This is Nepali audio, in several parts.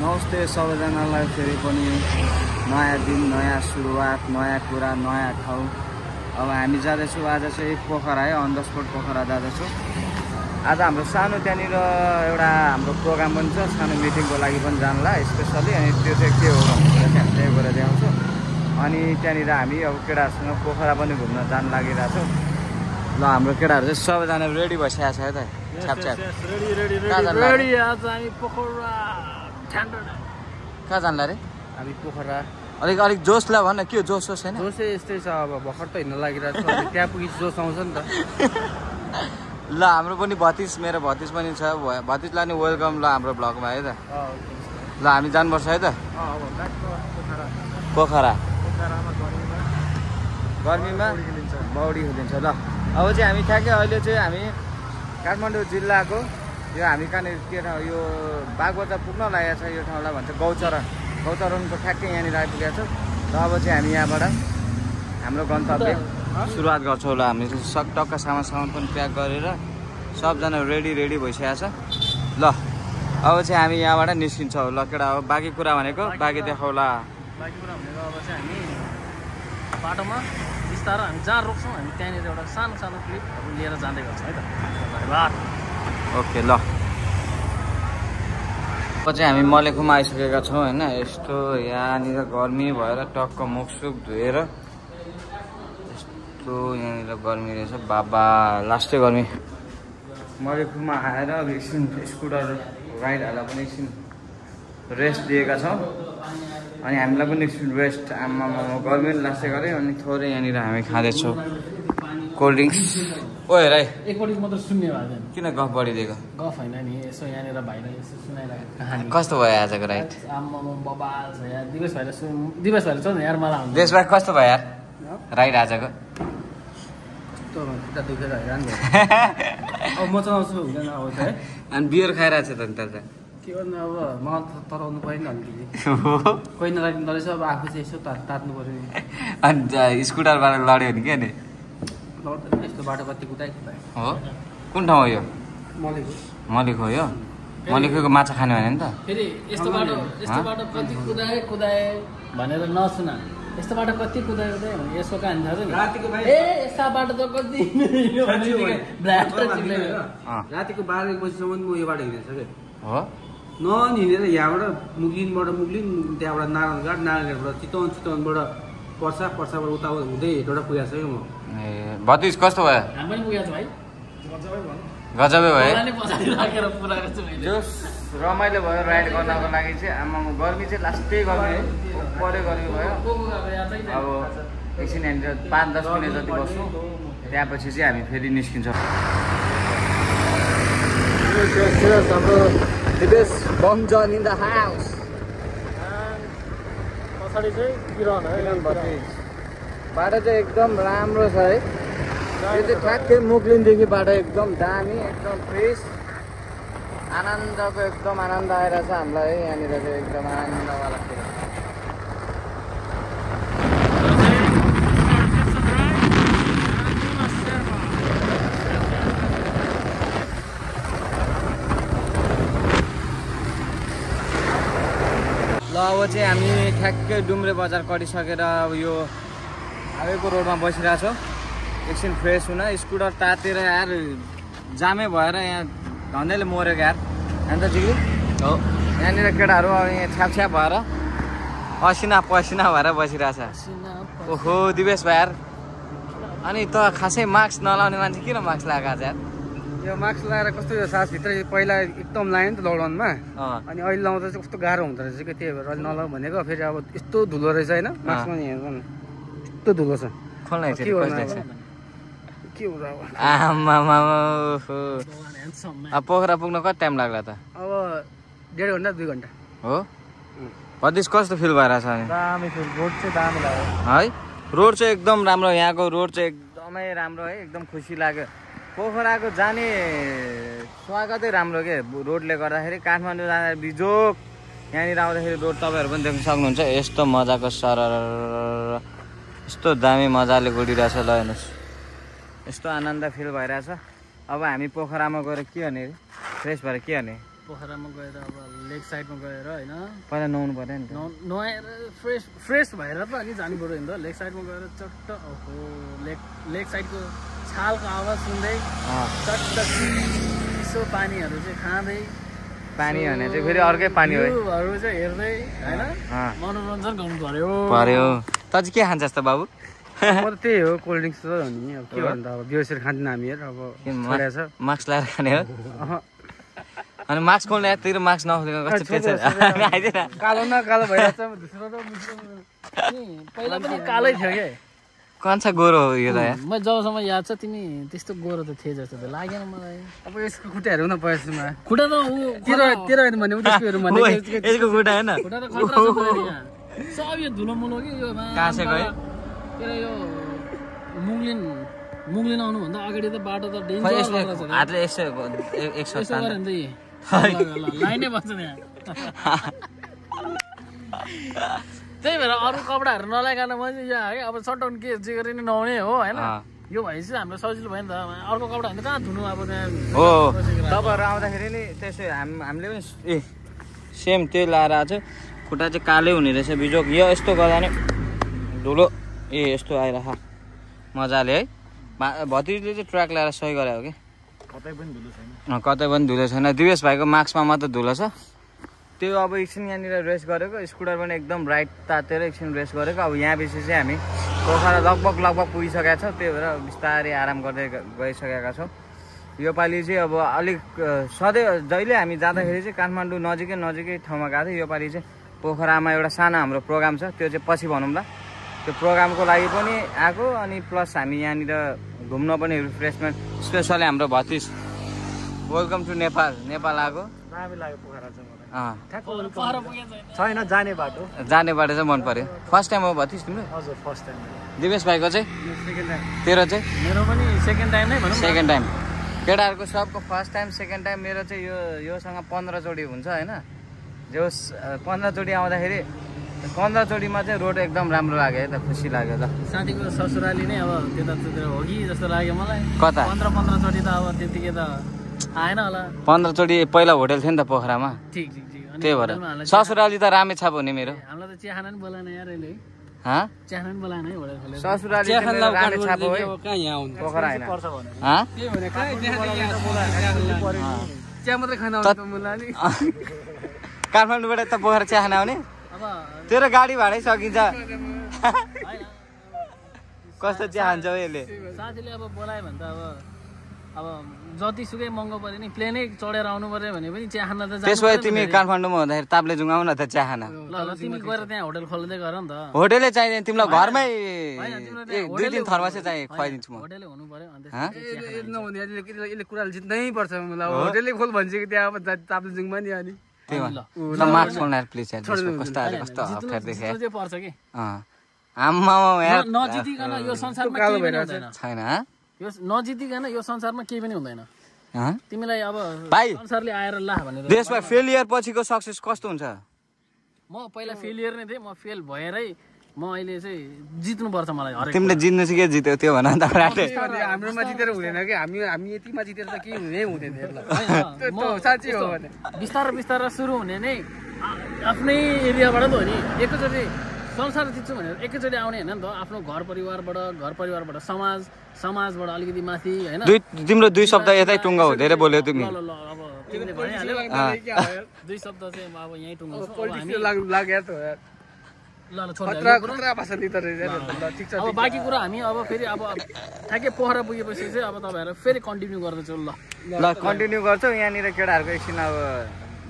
नमस्ते सबैजनालाई फेरि पनि नयाँ दिन नयाँ सुरुवात नयाँ कुरा नयाँ ठाउँ। अब हामी जाँदैछौँ आज चाहिँ पोखरा है, अन द स्पट पोखरा जाँदैछौँ। आज हाम्रो सानो त्यहाँनिर एउटा हाम्रो प्रोग्राम पनि छ, सानो मिटिङको लागि पनि जानला स्पेसली। अनि त्यो चाहिँ के हो भनेर चाहिँ हामी त्यही गरेर देखाउँछौँ। अनि त्यहाँनिर हामी अब केटाहरूसँग पोखरा पनि घुम्न जान लागिरहेछौँ। ल हाम्रो केटाहरू चाहिँ सबैजना रेडी भइसकेको छ है त, छ्यापछ्याप रेडी। आज हामी पोखरा कहाँ जान्ला रे? हामी पोखरा अलिक जोस ला भन्न, के जोस छैन? जोस यस्तै छ, अब भर्खर त हिँड्न लागिरहेको छ, त्यहाँ पुगी जोस आउँछ नि त। ल हाम्रो पनि भतिज, मेरो भतिज पनि छ, भतिजलाई नि वेलकम ल हाम्रो भ्लगमा है त। ल हामी जानुपर्छ है त पोखरा। गर्मीमा बौडी खेलिन्छ। ल अब चाहिँ हामी ठ्याक्कै अहिले चाहिँ हामी काठमाडौँ जिल्लाको यो हामी कहाँनिर के ठाउँ, यो बागबजार पुग्न लागेको छ। यो ठाउँलाई भन्छ गौचरणको ठ्याक्कै यहाँनिर आइपुगेको छ। र अब चाहिँ हामी यहाँबाट हाम्रो गन्तव्य सुरुवात गर्छौँ। ल हामी टक्क सामान पनि प्याक गरेर सबजना रेडी भइसकेको छ। ल अब चाहिँ हामी यहाँबाट निस्किन्छौँ। ल केटा हो बाँकी कुरा भनेको बाँकी देखाउला। बाँकी कुरा भनेको अब चाहिँ हामी बाटोमा बिस्तारो हामी जहाँ रोक्छौँ हामी त्यहाँनिर एउटा सानो क्लिपहरू लिएर जाँदै गर्छौँ है त। धन्यवाद। ओके ल अब चाहिँ हामी मलेखुमा आइसकेका छौँ होइन। यस्तो यहाँनिर गर्मी भएर टक्क मुखसुख धोएर यस्तो यहाँनिर गर्मी रहेछ बाबा, लास्टै गर्मी। मलेखुमा आएर अब एकछिन स्कुटर राइडहरूलाई पनि एकछिन रेस्ट दिएका छौँ। अनि हामीलाई पनि एकछिन रेस्ट, आमा गर्मी पनि लास्टै गऱ्यो। अनि थोरै यहाँनिर हामी खाँदैछौँ कोल्ड ड्रिङ्क्स। ओए राई एकपल्ट मात्र सुन्ने भएको किन गफ बढिदिएको? गफ होइन नि, यसो यहाँनिर भाइले यसो सुनाइरहेको कहानी कस्तो भयो आजको राइड? आम्मामा बबाल छ यार। दिवस भाइले छ नि यार, मलाई देशबाट कस्तो भयो यार राइड आजको? कस्तो खुट्टा दुखेर हैरान भयो। अब म चलाउँछु हुँदैन अब है। अनि बियर खाइरहेको छ त नि त। के गर्नु अब, मलाई त तराउनु पऱ्यो नि अलिकति। कोही नराख्नु रहेछ, अब आफू चाहिँ यसो तात्नु पऱ्यो नि। अनि स्कुटरबाट लड्यो नि क्या नि? लड्दैन, यस्तो बाटो कति कुदाए हो। कुन ठाउँ हो यो? मलेको हो यो? मलेको माछा खाने भने नि त। फेरि यस्तो बाटो कति कुदाए भनेर नसुना। यस्तो बाटो कति कुदाए भने यसको कहानी थाहा छ नि। ए यस्ता बाटो त कति रातिको 12 बजीसम्म म यो बाटो हिँडेको छ क्या हो। नहिँडेर यहाँबाट मुगलिन त्यहाँबाट नारायणघाटबाट चितवनबाट पर्साबाट उता हुँदै हेटौँडा पुगेको छ क्या म। ए भतिज कस्तो भयो? हामी पनि पुगेको छ भाइ, गजबै भयो। जोस रमाइलो भयो राइड गर्नको लागि चाहिँ। आमामा गर्मी चाहिँ लास्टै गर्मी पऱ्यो गर्मी भयो। अब एकछिन यहाँनिर 5-10 मिनट जति बस्छौँ, त्यहाँपछि चाहिँ हामी फेरि निस्किन्छौँ। हाम्रो Dipesh Bomjan in the house. पछाडि चाहिँ किरण है। बाटो चाहिँ एकदम राम्रो छ है। यो चाहिँ ठ्याक्कै मुगलिनदेखि बाटो एकदम दामी, एकदम फ्रेस, आनन्दको एकदम आनन्द आइरहेछ हामीलाई है। यहाँनिर चाहिँ एकदम आनन्दवाला कुरा। ल अब चाहिँ हामी ठ्याक्कै डुम्रे बजार कटिसकेर अब यो हावेको रोडमा बसिरहेछौँ। एकछिन फ्रेस हुन, स्कुटर तातेर यार जामै भएर यहाँ धन्दैले मरेको यार होइन त जिग्री हो। यहाँनिर केटाहरू अब यहाँ छ्याप भएर पसिना भएर बसिरहेछ। ओहो दिवेश भाइ यार, अनि त खासै मास्क नलाउने मान्छे किन मास्क लगाएको आज यार? यो मास्क लगाएर कस्तो यो सासभित्र पहिला एकदम लाग्यो नि त लकडाउनमा, अनि अहिले लाउँदा चाहिँ कस्तो गाह्रो हुँदो रहेछ कि, त्यही भएर अहिले नलाउ भनेको। फेरि अब यस्तो धुलो रहेछ होइन मास्कमा नि, हेर्नु यस्तो धुलो छ। खोल्न के हो आमामा पोखरा पुग्न कति टाइम लाग्ला त? अब 1.5 घन्टा 2 घन्टा हो। भतिज कस्तो फिल भइरहेछ नि? दामी फिल, रोड चाहिँ दामी लाग्यो है। रोड चाहिँ एकदम राम्रो, यहाँको रोड चाहिँ एकदमै राम्रो है, एकदम खुसी लाग्यो। पोखराको जाने स्वागतै राम्रो के रोडले गर्दाखेरि। काठमाडौँ जाँदा बिजोक, यहाँनिर आउँदाखेरि रोड तपाईँहरू पनि देख्न सक्नुहुन्छ। यस्तो मजाको सरर यस्तो दामी मजाले गुडिरहेछ। ल हेर्नुहोस् यस्तो आनन्द फिल भइरहेछ। अब हामी पोखरामा गएर के गर्ने, फ्रेस भएर के गर्ने? पोखरामा गएर अब लेक साइडमा गएर होइन पहिला नुहाउनु पर्यो नि त नुहाएर फ्रेस भएर त अनि जानु पऱ्यो नि त लेक साइडमा गएर चट्ट ओहो लेक साइडको छालको आवाज सुन्दै चट्ट चिसो पानीहरू चाहिँ खाँदै पानी भने चाहिँ फेरि अर्कै पानी हो भ्यूहरू चाहिँ हेर्दै होइन मनोरञ्जन गर्नु पर्यो त चाहिँ के खान्छ त बाबु म त त्यही हो कोल्ड ड्रिङ्क्स त हो नि अब के भन्दा अब बिहोसेर खाँदैन हामीहरू अब छोडेछ मास्क लगाएर खाने हो अनि मास्क खोल्ने तेरो मास्क नखोलेको कस्तो पेछ आइदिएन कालो न कालो भइरहेछ पहिला पनि कालै थियो क्या कन्छ गोरो हो यो त म जबसम्म याद छ तिमी त्यस्तो गोरो त थिए जस्तो त लागेन मलाई अब यसको खुट्टाहरू न पयसमा खुट्टा त तेरो भने त्यसकोहरू भने यसको खुट्टा हैन खुट्टा त खतरा छ यहाँ सब यो धुलो मुलो कि यो कासे गयो तेरो यो मुङ्लिन आउनुभन्दा अगाडि त बाटो त डेन्जर छ हातले यसो गरे नि त लाइनै बस्छ त्यहाँ त्यही भएर अरू कपडाहरू नलाइकन म चाहिँ यहाँ है अब सटाउन के जे गरे नि नहुने हो होइन यो भएपछि हामीलाई सजिलो भयो नि त अर्को कपडा भने कहाँ धुनु अब त्यहाँ हो तपाईँहरू आउँदाखेरि नि त्यसै हामीले पनि ए सेम त्यो लाएर आएको छ खुट्टा चाहिँ कालै हुने रहेछ बिजोक यो यस्तो गर्दा नि धुलो ए यस्तो आइरह मजाले है भतिजले चाहिँ ट्र्याक ल्याएर सही गरे हो कि कतै पनि धुलो छैन दिवेश भाइको मार्क्समा मात्र धुलो छ त्यो अब एकछिन यहाँनिर रेस्ट गरेको स्कुटर पनि एकदम राइट तातेर एकछिन रेस्ट गरेको अब यहाँ पछि चाहिँ हामी पोखरा लगभग पुगिसकेका छौँ त्यही भएर बिस्तारै आराम गर्दै गइसकेका छौँ योपालि चाहिँ अब अलिक सधैँ जहिले हामी जाँदाखेरि चाहिँ काठमाडौँ नजिकै ठाउँमा गएको थियो योपालि चाहिँ पोखरामा एउटा सानो हाम्रो प्रोग्राम छ त्यो चाहिँ पछि भनौँला त्यो प्रोग्रामको लागि पनि आएको अनि प्लस हामी यहाँनिर घुम्न पनि रिफ्रेसमेन्ट स्पेसली हाम्रो भतिज वेलकम टु नेपाल आएको छैन जाने बाटो चाहिँ मन पर्यो फर्स्ट टाइम हो भतिज तिम्रो हजुर फर्स्ट टाइम दिवेश भाइको चाहिँ तेरो चाहिँ मेरो पनि सेकेन्ड टाइम नै भनौँ सेकेन्ड टाइम केटाहरूको सबको फर्स्ट टाइम सेकेन्ड टाइम मेरो चाहिँ योसँग 15 चोटि हुन्छ होइन जो 15 चोटि आउँदाखेरि 15 चोटिमा चाहिँ रोड एकदम राम्रो लाग्यो है त खुसी लाग्यो त साथीको ससुराली नै अब त्यतातिर हो कि जस्तो लाग्यो मलाई कता 15 चोटि त अब त्यतिकै त आएन होला 15 चोटि पहिला होटल थियो नि त पोखरामा ठिक त्यही भएर ससुराली त रामेछाप हो नि मेरो हामीलाई त चिया खान नि बोलाएन यार अहिले चिया खान नि बोलाएन है होटल खोलेर ससुराली रामेछाप हो है कहाँ यहाँ आउनु पोखरा हैन के भने चिया मात्रै खान आउँछ त मुलाली काठमाडौँबाट त पोखरा चिया खान आउने अब तेरो गाडी भाडै सकिन्छ कस्तो चिया खान्छ यसले साथीले अब बोलायो भने त अब जतिसुकै महँगो पऱ्यो नि प्लेनै चढेर आउनु पर्यो भने पनि चिया खान त त्यसो भए तिमी काठमाडौँमा हुँदाखेरि ताप्लेजुङ आउ न त चिया खान ल तिमी गएर त्यहाँ होटल खोल्दै गर नि त होटलै चाहिँदैन तिमीलाई घरमै 2-3 थर्मा चाहिँ चाहिए खुवाइदिन्छु म होटलै हुनु पर्यो यसले कुरा जित्नै पर्छ मलाई होटलै खोल भन्छ कि त्यहाँ अब ताप्लेजुङमा नि अनि त्यही भएर मार्क्स खोल्न प्लिज कस्तो अप्ठ्यारो देखे त्यो पर्छ कि आम्मा यार नजितिकन यो संसारमा केही पनि हुँदैन छैन यो नजितिकन यो संसारमा केही पनि हुँदैन तिमीलाई अब भाइ संसारले आएर ला भनेर देशमा फेलियर पछिको सक्सेस कस्तो हुन्छ म पहिला फेलियर नै थिएँ म फेल भएरै म अहिले चाहिँ जित्नुपर्छ मलाई हरेक तिमीले जित्नु चाहिँ के जित्यो त्यो भन त हाम्रोमा जितेर हुँदैन कि हामी यतिमा जितेर त केही हुँदै हुँदैन साँच्चै हो भने बिस्तारै सुरु हुने नै आफ्नै एरियाबाट त हो नि एकैचोटि संसार जित्छु भनेर एकैचोटि आउने होइन नि त आफ्नो घर परिवारबाट समाजबाट अलिकति माथि होइन तिम्रो 2 शब्द यतै टुङ्गा हो धेरै बोल्यो तिमी ल अब तिमीले भनिहाल्यौ 2 शब्द चाहिँ अब यहीँ टुङ्गाउँछु अब बाँकी कुरा हामी अब फेरि अब ठ्याक्कै पोखरा पुगेपछि चाहिँ अब तपाईँहरू फेरि कन्टिन्यू गर्दैछौँ ल कन्टिन्यू गर्छौँ यहाँनिर केटाहरूको एकछिन अब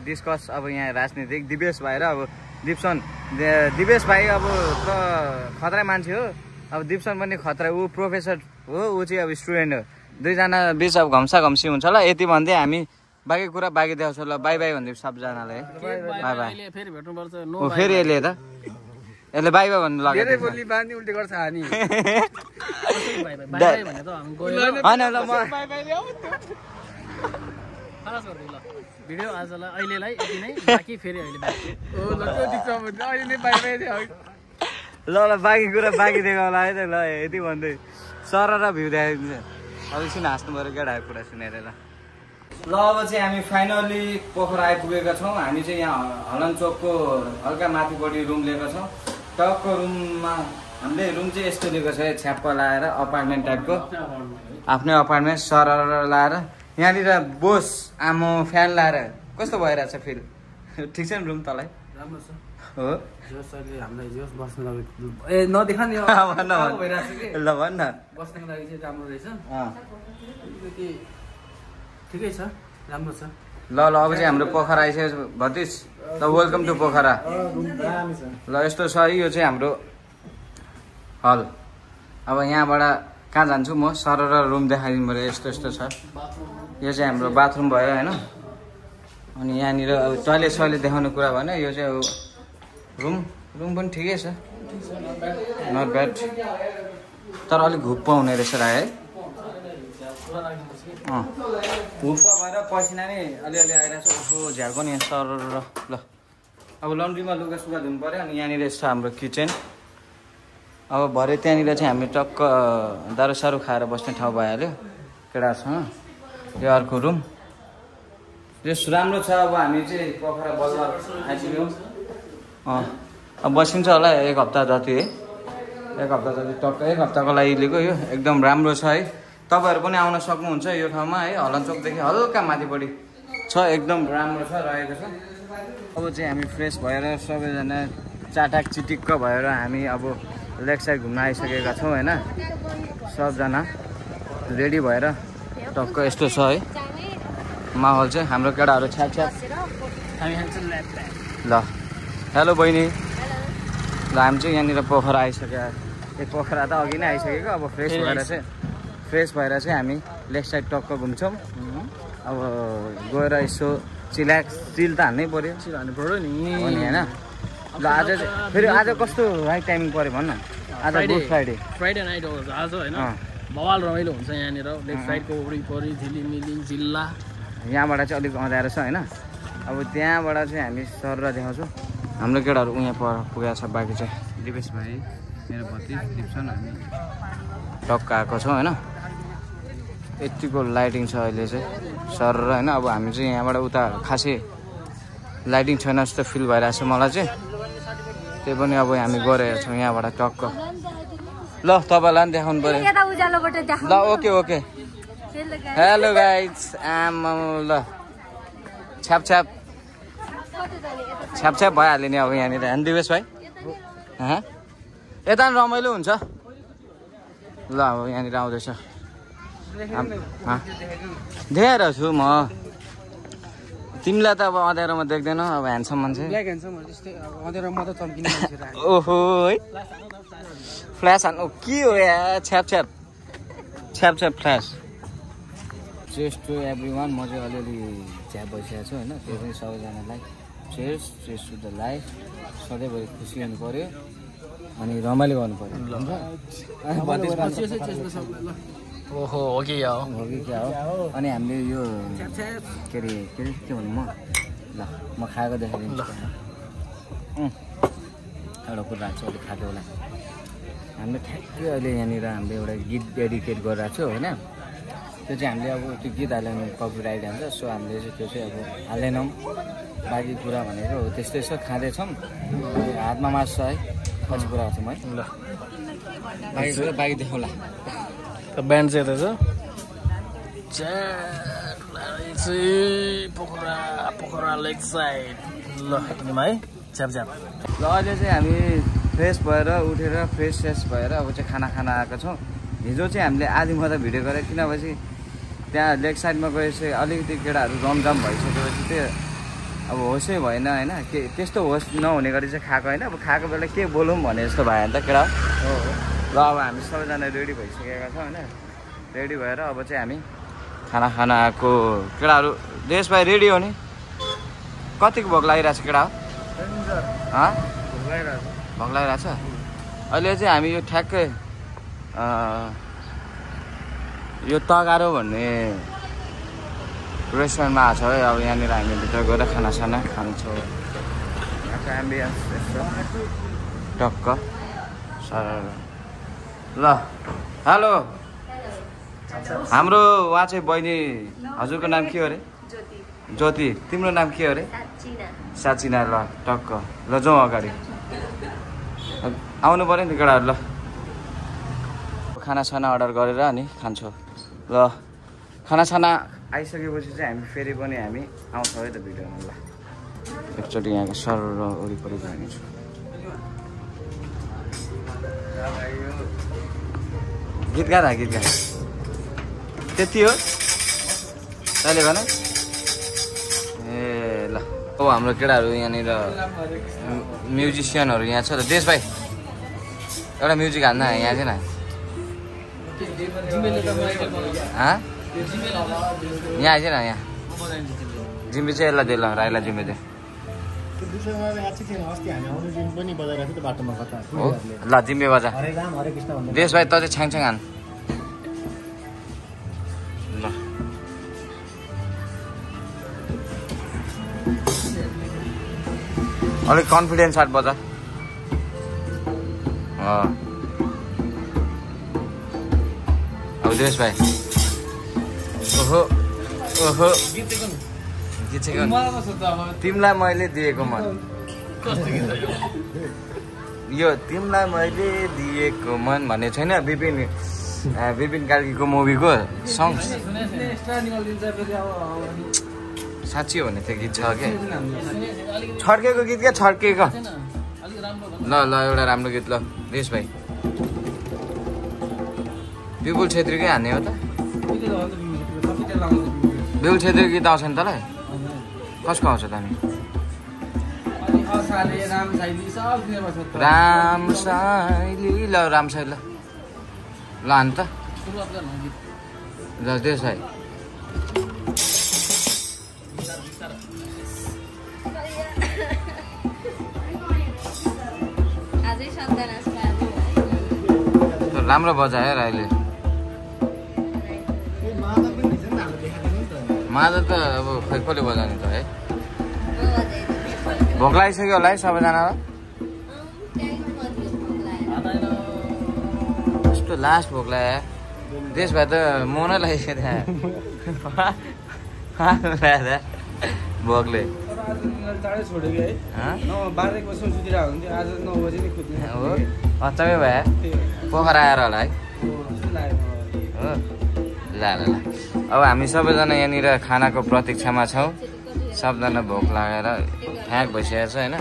डिस्कस अब यहाँ राजनीतिक दिवेश भाइ र अब दिवेश भाइ अब त खतरा मान्छे हो अब दिप्सन पनि खतरा ऊ प्रोफेसर हो ऊ चाहिँ अब स्टुडेन्ट हो दुईजना बिच अब घम्सा घम्सी हुन्छ ल यति भन्दै हामी बाँकी कुरा बाँकी देखाउँछ ल बाई बाई भनिदिउँ सबजनालाई बाई बाई फेरि भेट्नुपर्छ फेरि यसले त यसले बाई बाई भन्नु लाग्यो भिडियो आजलाई अहिलेलाई यति नै बाँकी फेरि अहिले ल बाँकी कुरा बाँकी देखाउला है त ल यति भन्दै सर र भ्यू देखाइदिन्छ अब एकछिन हाँस्नु पऱ्यो केटाहरूको कुरा सुनेर ल ल अब चाहिँ हामी फाइनली पोखरा आइपुगेका छौँ। हामी चाहिँ यहाँ हलन चोकको हल्का माथिपट्टि रुम लिएको छौँ। टकको रुममा हामीले रुम चाहिँ यस्तो लिएको छ, छ्याप्प लाएर अपार्टमेन्ट टाइपको आफ्नै अपार्टमेन्ट सरर लाएर यहाँनिर बोस आमो फ्यान लाएर कस्तो भइरहेछ फिल? ठिक छ नि रुम तँलाई? राम्रो छ हो जसले हामीलाई जोस बस्नु लागि ए नदेखा नि ल भन् न। बस्नको लागि चाहिँ राम्रो रहेछ ठिकै छ राम्रो छ। ल ल अब चाहिँ हाम्रो पोखरा आइसकेको भतिज। ल वेलकम टु पोखरा। ल यस्तो छ यो चाहिँ हाम्रो हल। अब यहाँबाट कहाँ जान्छु म? सरर रुम देखाइदिनु पऱ्यो। यस्तो यस्तो छ। यो चाहिँ हाम्रो बाथरुम भयो होइन। अनि यहाँनिर अब टोइलेट सइलेट देखाउने कुरा भएन। यो चाहिँ अब रुम पनि ठिकै छ, नट ब्याड। तर अलिक घुप्प हुने रहेछ है। घुप्प भएर पसिना नि अलिअलि आइरहेको छ। ओहो झ्याएको नि सर ल। अब लन्ड्रीमा लुगा सुगा धुनु पऱ्यो। अनि यहाँनिर यस्तो हाम्रो किचन। अब भरे त्यहाँनिर चाहिँ हामी टक्क दारू सारू खाएर बस्ने ठाउँ भइहाल्यो केटाहरूसँग। यो अर्को रुम यो राम्रो छ। अब हामी चाहिँ पोखरा बल्ल आइपुग्यौँ। अब बसिन्छ होला 1 हप्ता जति है। 1 हप्ता जति टक्क 1 हप्ताको लागि लिएको। यो एकदम राम्रो छ है। तपाईँहरू पनि आउन सक्नुहुन्छ यो ठाउँमा है। हलन चोकदेखि हल्का माथिपट्टि छ, एकदम राम्रो छ, रहेको छ। अब चाहिँ हामी फ्रेस भएर सबैजना चाटाक चिटिक्क भएर हामी अब लेक साइड घुम्न आइसकेका छौँ होइन। सबजना रेडी भएर टक्क यस्तो छ है माहौल चाहिँ। हाम्रो केटाहरू छ्याप छ्याप ल। हेलो बहिनी। ल हामी चाहिँ यहाँनिर पोखरा आइसक्यो। यो पोखरा त अघि नै आइसकेको। अब फ्रेस भएर चाहिँ हामी लेफ्ट साइड टक्क घुम्छौँ। अब गएर यसो चिल त हाल्नै पऱ्यो। चिल हाल्नु पऱ्यो नि होइन। ल आज फेरि आज कस्तो राइट टाइमिङ पऱ्यो भन्न। आज गुड फ्राइडे नाइट हो आज होइन। बवाल रमाइलो हुन्छ यहाँनिर। लेफ्ट साइडको वरिपरि झिलिमिली जिल्ला। यहाँबाट चाहिँ अलिक अँध्यारो छ होइन। अब त्यहाँबाट चाहिँ हामी सर देखाउँछौँ। हाम्रो केटाहरू उहाँ पर पुगेको छ। बाँकी चाहिँ दिपेश भाइ मेरो भतिज दिप्सन हामी टक्क आएको छौँ होइन। यतिको लाइटिङ छ अहिले चाहिँ सर होइन। अब हामी चाहिँ यहाँबाट उता खासै लाइटिङ छैन जस्तो फिल भइरहेको छ मलाई चाहिँ। त्यही पनि अब हामी गइरहेको छौँ यहाँबाट टक्क। ल तपाईँलाई पनि देखाउनु पऱ्यो। ल ओके। हेलो गाइज आम ल छ्याप भइहाल्यो नि अब यहाँनिर होइन दिवेश भाइ? यता पनि रमाइलो हुन्छ। ल अब यहाँनिर आउँदैछ। देखाइरहेको छु म। तिमीलाई त अब अँध्यारोमा देख्दैनौ। अब ह्यान्डसम मान्छे। ओहो है फ्ल्यास हान्नु के हो या? छ्याप फ्ल्यास। चेस टु एभ्री वान। म चाहिँ अलिअलि झ्याप भइसकेको छु होइन। त्यो पनि सबैजनालाई चेस टु द लाइफ। सधैँभरि खुसी हुनु पऱ्यो अनि रमाइलो गर्नु पऱ्यो। ओहो हो कि क्या हो। अनि हामीले यो के अरे के भन्नु म? ल म खाएको देखाइदिन्छु। एउटा कुरा राख्छु अलिक खाएको होला। हामीले ठ्याक्कै अहिले यहाँनिर हामीले एउटा गीत डेडिकेट गरिरहेको छु होइन। त्यो चाहिँ हामीले अब त्यो गीत हाल्यो भने कपिराइट हाल्छ। सो हामीले चाहिँ त्यो चाहिँ अब हाल्दैनौँ। बाँकी कुरा भनेको त्यस्तै छ। खाँदैछौँ। हातमा मासु छ है। पछि कुरा गर्छौँ है। ल बाँकी देखाउँला। ब्यान्ड चाहिँ यता छ पोखरा लेक साइड। ल एकदम है छ्याप। ल अहिले चाहिँ हामी फ्रेस भएर उठेर फ्रेस भएर अब चाहिँ खाना आएको छौँ। हिजो चाहिँ हामीले आधी मात्रै भिडियो गरेँ किनभने त्यहाँ लेक साइडमा गएपछि अलिकति केटाहरू रमझम भइसकेपछि त्यो अब होसै भएन होइन। के त्यस्तो होस नहुने गरी चाहिँ खाएको होइन। अब खाएको बेला के बोलौँ भने जस्तो भयो नि त केटा। ल अब हामी सबैजना रेडी भइसकेका छौँ होइन। रेडी भएर अब चाहिँ हामी खाना आएको। केटाहरू देश भाइ रेडी हो नि? कतिको भोक लागिरहेको छ केटा हो? भोक लागिरहेको छ। अहिले चाहिँ हामी यो ठ्याक्कै यो तगारो भन्ने रेस्टुरेन्टमा आएको छ है। अब यहाँनिर हामी भित्र गएर खानासाना खान्छौँ। एम्बियन्स टक्क सर। ल हेलो हाम्रो उहाँ चाहिँ बहिनी हजुरको नाम के हो अरे? ज्योति तिम्रो नाम के हो अरे साचिना ल टक्क ल जाउँ अगाडि आउनु पर्यो नि केटाहरू ल खानासाना अर्डर गरेर अनि खान्छौँ ल खानासाना आइसकेपछि चाहिँ हामी फेरि पनि हामी आउँछौँ है त भिडियोमा ल एकचोटि यहाँको सर र वरिपरि जानेछु गीत गा त्यति हो तैँले भन ए ल अब हाम्रो केटाहरू यहाँनिर म्युजिसियनहरू यहाँ छ त देश भाइ एउटा म्युजिक हान्न यहाँ चाहिँ न यहाँ आइज न यहाँ जिम्बे चाहिँ यसलाई दिएँ ल राईलाई जिम्बे दिएँ ल जिम्बे बजा देश भाइ त चाहिँ छ्याङ हान ल अलिक कन्फिडेन्स साथ बजा अब देश भाइ ओहो तिमीलाई मैले दिएको मन यो तिमीलाई मैले दिएको मन भन्ने छैन विपिन कार्कीको मुभीको सङ साँच्ची हो भने त्यो गीत छ क्या छड्केको गीत क्या छड्केको ल एउटा राम्रो गीत ल देश भाइ विपुल छेत्रीकै हान्ने हो त विपुल छेत्रीको गीत आउँछ नि तँलाई कसको आउँछ त अनि राम साइली ल राम साइली ल हान त ल देश भाइ राम्रो बजायो राईले मादल त अब खै कसले बजाउने त है भोक लागिसक्यो होला है सबैजनालाई यस्तो लास्ट भोक लाग्यो देश भाइ त मनै लागेको थियो भोकले अचम्मै भयो पोखरा आएर होला है हो ल अब हामी सबैजना यहाँनिर खानाको प्रतीक्षामा छौँ सबजना भोक लागेर फ्याँक भइसकेको छ होइन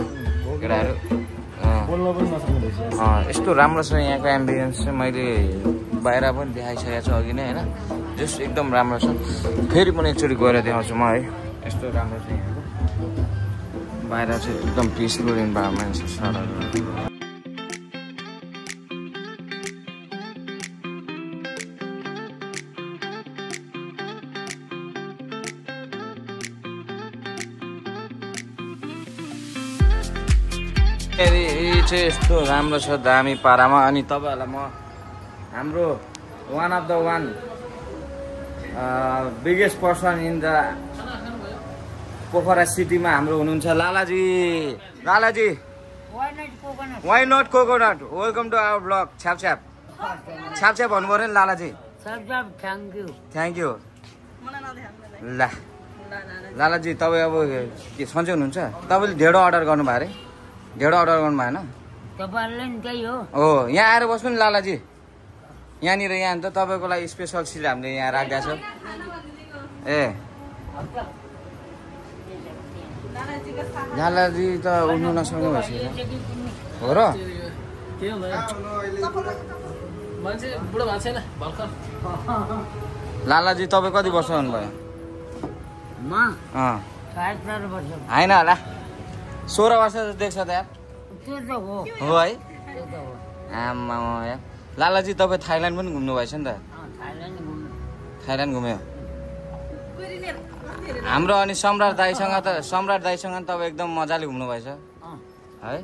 केटाहरू यस्तो राम्रो छ यहाँको एम्बियन्स चाहिँ मैले बाहिर पनि देखाइसकेको छु अघि नै होइन जस्ट एकदम राम्रो छ फेरि पनि एकचोटि गएर देखाउँछु म है यस्तो राम्रो छ यहाँको बाहिर चाहिँ एकदम पिसफुल इन्भाइरोमेन्ट छ सरहरू चाहिँ यस्तो राम्रो छ दामी पारामा अनि तपाईँहरूलाई म हाम्रो one of the biggest person in the Pokhara सिटीमा हाम्रो हुनुहुन्छ Lalaji why not coconut welcome to our blog छ्याप भन्नु पर्यो नि लालाजी थ्याङ्क यू ल लालाजी तपाईँ अब के सन्चै हुनुहुन्छ तपाईँले ढेँडो अर्डर गर्नु भयो अरे ढेँडो अर्डर गर्नु भएन हो यहाँ आएर बस्नु नि लालाजी यहाँनिर यहाँ त तपाईँको लागि स्पेसल सिल हामीले यहाँ राखिदिएको छ ए लालाजी त उठ्नु नसक्नु भइसक्यो हो र लालाजी तपाईँ कति वर्ष हुनुभयो होइन होला 16 वर्ष देख्छ त यार हो है आमा यार लालाजी तपाईँ थाइल्यान्ड पनि घुम्नु भएछ नि त थाइल्यान्ड घुम्यो हाम्रो अनि सम्राट दाईसँग तपाईँ एकदम मजाले घुम्नु भएछ है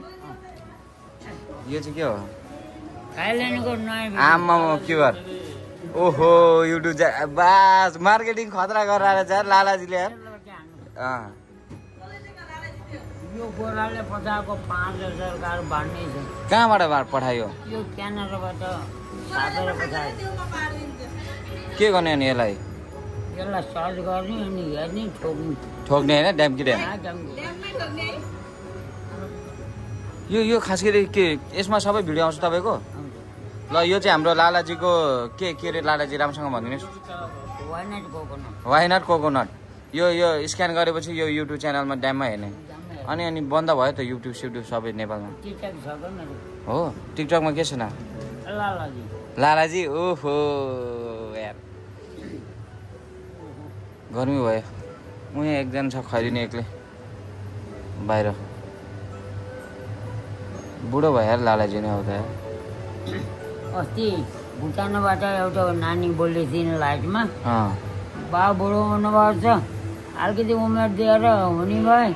यो चाहिँ के हो आमा के गर ओहो युट्युब बास मार्केटिङ खतरा गरेर आएर यार लालाजीले यार कहाँबाट पठायो के गर्ने अनि यसलाई यसलाई सर्च गर्ने अनि हेर्ने ठोक्ने होइन ड्याम कि ड्याम यो खास गरी के यसमा सबै भिडियो आउँछ तपाईँको ल यो चाहिँ हाम्रो लालाजीको के अरे लालाजी राम्रोसँग भनिदिनुहोस् वाइनट कोकोनट यो स्क्यान गरेपछि यो युट्युब च्यानलमा ड्याममा हेर्ने अनि बन्द भयो त युट्युब सबै नेपालमा हो टिकटकमा के छ नाम लालाजी ओहो यार गर्मी भयो उहाँ एकजना छ खरिने एक्लै बाहिर बुढो भयो यार लालाजी नै आउँदा अस्ति भुटानबाट एउटा नानी बोल्दै थिइन् लाइटमा बा बुढो हुनुभएको छ अलिकति उमेर दिएर हुने भए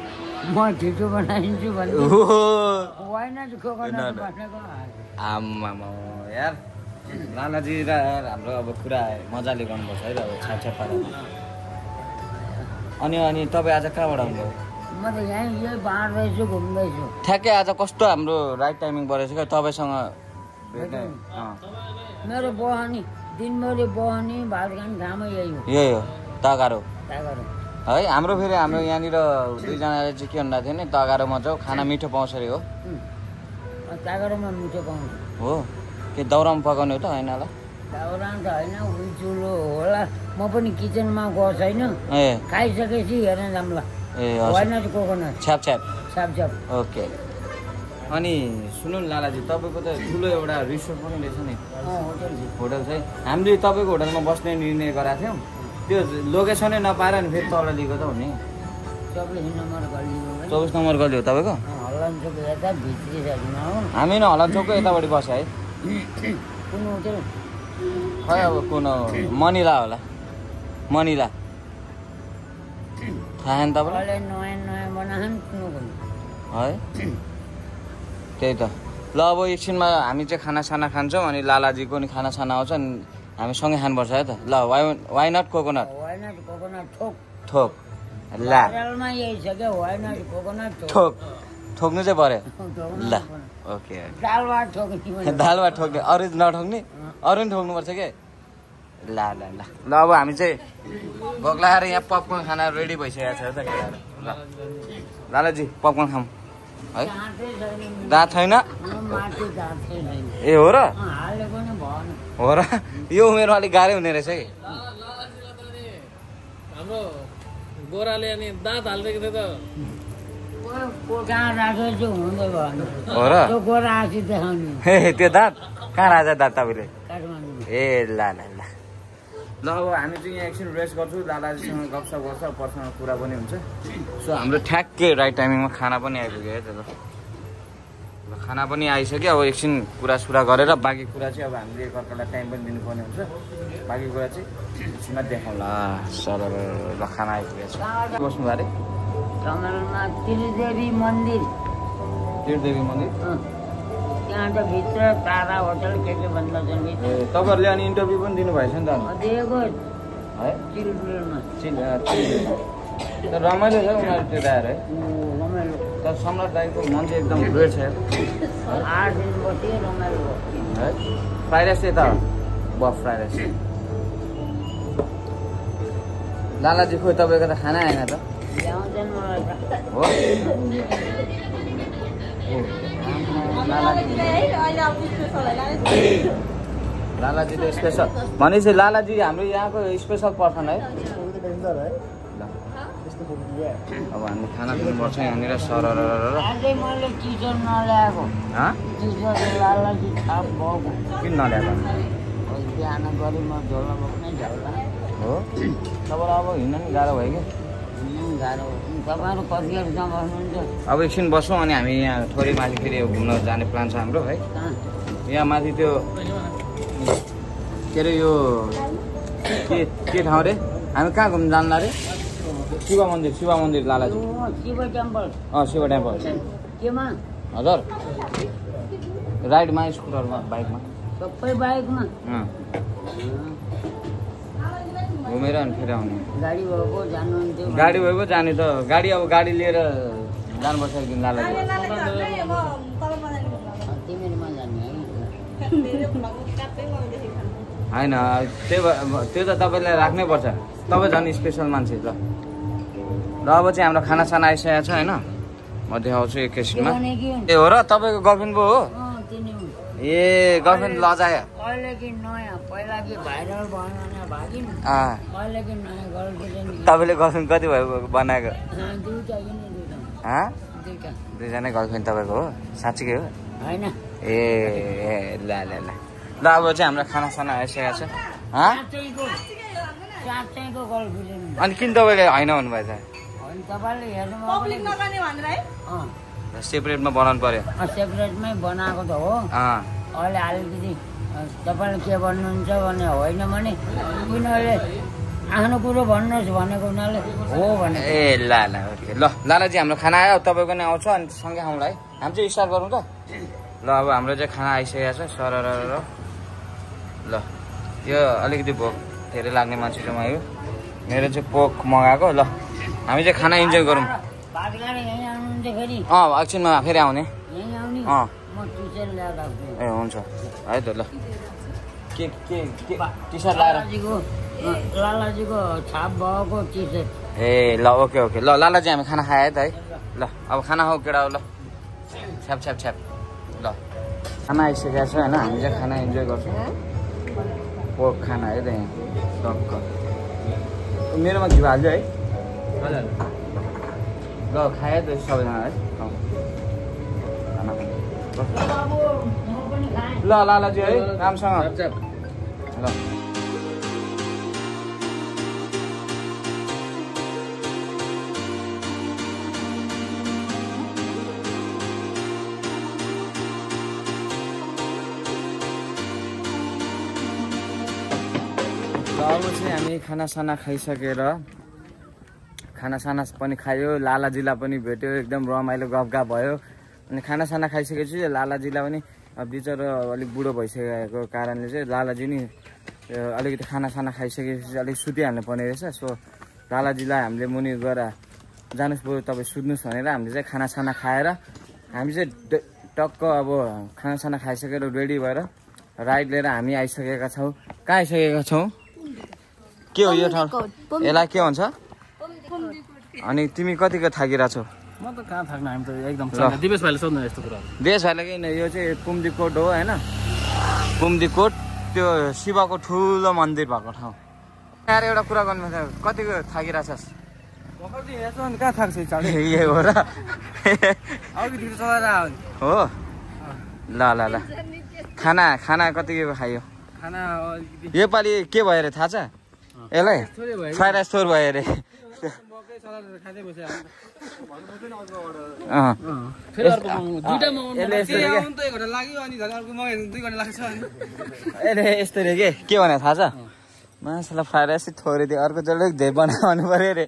म छिटो बनाइदिन्छु भने आम्मामा यार लालाजी र हाम्रो अब कुरा मजाले गर्नुपर्छ है र अब छाप पारेर अनि तपाईँ आज कहाँबाट आउनुभयो म त यही बाँड्दैछु घुम्दैछु ठ्याक्कै आज कस्तो हाम्रो राइट टाइमिङ परेछ क्या तपाईँसँग मेरो बहनी दिनभरि बहनी भात खाने ठाउँमै यही हो तगारो है हाम्रो फेरि हाम्रो यहाँनिर दुईजनाले चाहिँ के भन्दा थियो नि तगारोमा जाऊ खाना मिठो पाउँछ अरे हो तगारोमा मिठो पाउँछ हो के दाउरामा पकाउने हो त होइन होला दाउरामा त होइन उही चुलो होला म पनि किचनमा गएको छैन खाइसकेपछि हेर्न जाम्ला कोकोनट छ्याप ओके अनि सुन्नु न लालाजी तपाईँको त ठुलो एउटा रिसोर्ट पनि रहेछ नि होटल चाहिँ हामीले तपाईँको होटलमा बस्ने निर्णय गरेका थियौँ त्यो लोकेसनै नपाएर नि फेरि तल लिएको त हो नि 24 नम्बर गल्ली हो तपाईँको हामी न हलनचोकको यतापट्टि बस्यो है खै अब कुन मनिला होला मनिला थाहा नि तपाईँलाई है त्यही त ल अब एकछिनमा हामी चाहिँ खानासाना खान्छौँ अनि लालाजीको नि खानासाना आउँछ नि हामी सँगै खानुपर्छ है त ल वाइ नट कोकोनट ठोक ला ठोक्नु चाहिँ पर्यो ल ओके दाल भात ठोक्ने अरू नठोक्ने अरू नि ठोक्नुपर्छ के ल अब हामी चाहिँ भोक लगाएर यहाँ पपकर्न खाना रेडी भइसकेको छ त ल लालाजी पपकर्न खाऊँ है दाँत छैन ए हो र यो उमेरमा अलिक गाह्रै हुने रहेछ कि हाम्रो गोराले अनि दाँत हालिदिएको थियो त हो र त्यो दाँत कहाँ राजा दाँत तपाईँले ए ल अब हामी चाहिँ यहाँ एकछिन रेस्ट गर्छु लालाजीसँग गफसप गर्छ पर्सनल कुरा पनि हुन्छ सो हाम्रो ठ्याक्कै राइट टाइमिङमा खाना पनि आइपुग्यो है त ल खाना पनि आइसक्यो अब एकछिन कुरासुरा गरेर बाँकी कुरा चाहिँ अब हामीले एकअर्कालाई टाइम पनि दिनुपर्ने हुन्छ बाँकी कुरा चाहिँ एकछिनमा देखाउँला सर ल खाना आइपुगेको छ बस्नु अरे त्रिदेवी मन्दिर त्यहाँ त भित्र तारा होटल के भन्दछन् तपाईँहरूले अनि इन्टरभ्यू पनि दिनुभएछ नि त दिएको है रमाइलो छ उनीहरू त्यो दाएर है रमाइलो तर सम्राट दाईको मन चाहिँ एकदम ग्रेट छ 8 दिन बस्यो रमाइलो है फ्राइड राइस यता बफ फ्राइड राइस लालाजी खोइ तपाईँको त खाना आएन त ल्याउँछन् मलाई हो लालाजी त स्पेसल भनेपछि लालाजी हाम्रो यहाँको स्पेसल पर्सन है अब हामी खाना दिनुपर्छ यहाँनिर सरर मैले टिचर नल्याएको किन नल्याएको बिहान गरी म झोला बोक्ने झोला हो तपाईँलाई अब हिँड्न नि गाह्रो भयो कि गाह्रो तपाईँहरू कतिहरूसँग बस्नुहुन्छ अब एकछिन बसौँ अनि हामी यहाँ थोरै माथि फेरि घुम्न जाने प्लान छ हाम्रो है यहाँ माथि त्यो के अरे यो के ठाउँ अरे हामी कहाँ घुम्न जान्ला अरे शिव मन्दिर लालाजी शिव टेम्पल शिव टेम्पल केमा हजुर राइडमा स्कुटरमा बाइकमा सबै बाइकमा घुमेर अनि फेरि आउने गाडी भएको जानुहुन्थ्यो गाडी भएको जाने त गाडी अब गाडी लिएर जानुपर्छ एकदिन लालाजी तिमीहरूमा जाने होइन त्यो त तपाईँलाई राख्नै पर्छ तपाईँ झन् स्पेसल मान्छे ल ल अब चाहिँ हाम्रो खानासाना आइसकेको छ होइन म देखाउँछु एकैछिनमा ए हो र तपाईँको गर्लफ्रेन्ड पो हो ए गर्लफ्रेन्ड लजायो तपाईँले गर्लफ्रेन्ड कति भयो बनाएको दुईजना गर्लफ्रेन्ड तपाईँको हो साँच्चीकै हो होइन ए ल ल ल ल अब चाहिँ हाम्रो खानासाना आइसकेको छ अनि किन तपाईँले होइन भन्नुभयो त सेपरेटमा बनाउनु पर्यो सेपरेटमै बनाएको त हो अहिले अलिकति तपाईँले के भन्नुहुन्छ भने होइन भने किन अहिले आफ्नो कुरो भन्नुहोस् भनेको हुनाले हो भने ए ल ल ओके ल लालाजी हाम्रो खाना आयो तपाईँको नै आउँछ अनि सँगै खाउँला है हामी चाहिँ स्टार्ट गरौँ त ल अब हाम्रो चाहिँ खाना आइसकेको छ सर ल यो अलिकति भोक धेरै लाग्ने मान्छे चाहिँ म यो मेरो चाहिँ पोक मगाएको ल हामी चाहिँ खाना इन्जोय गरौँ एकछिनमा फेरि आउने ए हुन्छ है त ल के टी सर्ट लगाएर लालाजीको छाप भएको टी सर्ट ए ल ओके ओके ल लालाजी हामी खाना खायो त है ल अब खाना हो केटा हो ल छ्याप छ्याप छ्याप ल खाना आइसकेको छ होइन हामी चाहिँ खाना इन्जोय गर्छौँ पोक खाना है त यहाँ टक्क मेरोमा घिउ हाल्यो है ल खायो त सबैजना है ल लालाजी है राम्रोसँग ल अब चाहिँ हामी खानासाना खाइसकेर खानासाना पनि खायो लालाजीलाई पनि भेट्यो एकदम रमाइलो गफगाफ भयो अनि खानासाना खाइसकेपछि लालाजीलाई पनि बिचरा अलिक बुढो भइसकेको कारणले चाहिँ लालाजी नि अलिकति खानासाना खाइसकेपछि अलिक सुतिहाल्नु पर्ने रहेछ सो लालाजीलाई हामीले मुनि गएर जानुहोस् बरु तपाईँ सुत्नुहोस् भनेर हामीले चाहिँ खानासाना खाएर हामी चाहिँ टक्क अब खानासाना खाइसकेर रेडी भएर राइड लिएर हामी आइसकेका छौँ कहाँ आइसकेका छौँ के हो यो ठाउँ यसलाई के भन्छ अनि तिमी कतिको थाकिरहेछौ म त कहाँ थाक्न हामी त एकदम दिवेश भाइले सोध्नु यस्तो कुरा दिवेश भाइले किन यो चाहिँ पुम्दीकोट हो होइन पुम्दीकोट त्यो शिवको ठुलो मन्दिर भएको ठाउँ यहाँ एउटा कुरा गर्नु कतिको थाकिरहेछस् कहाँ थाक्छ ए हो र हो ल ल ल खाना कतिको खायो योपालि के भयो अरे थाहा छ यसलाई फ्राइड राइस थोर भयो अरे यस्तो रे के भने थाहा छ मान्छेलाई फ्राइड राइस थोरै दियो अर्को जहिले धेरै बनाउनु पर्यो अरे